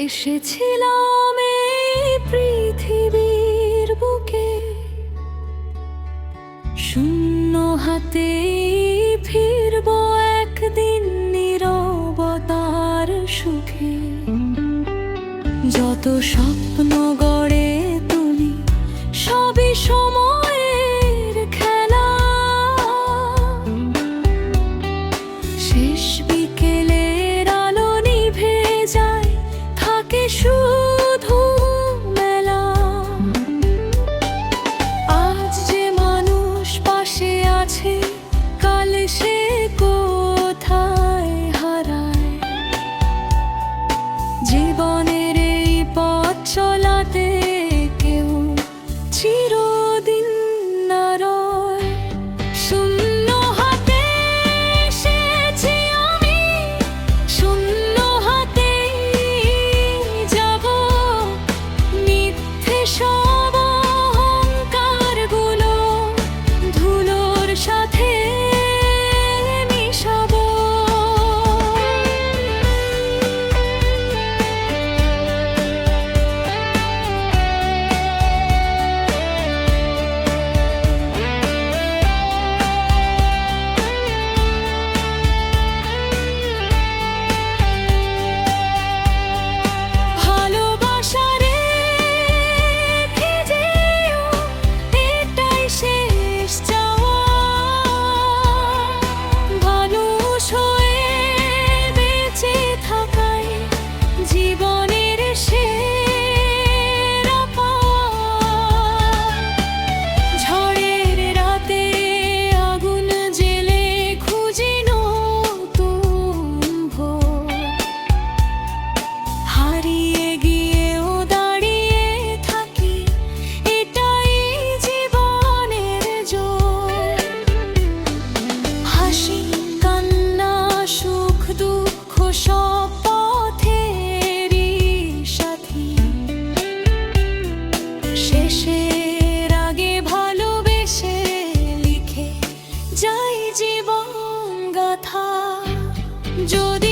এসেছিলাম এই পৃথিবীর বুকে, শূন্য হাতে ফিরব একদিন নীরবতার সুখে। যত স্বপ্ন গড়ে তুলি সবই সময়ের খেলা, শেষ বিকেলের আলো নিভে যায়, থাকে শুধু মেলা। আজ যে মানুষ পাশে আছে, কাল সে কোথায় হারায়। জীবনের এই পথ চলাতে কেউ চিরদিন না রয়। শূন্য হাতে এসেছি আমি, শূন্য হাতেই যাব। মিথ্যে সব অহংকারগুলো ধুলোর সাথে মিশাবো। সব পথেরই সাথী, শেষের আগে ভালোবেসে লিখে যাই জীবন গাথা। যদি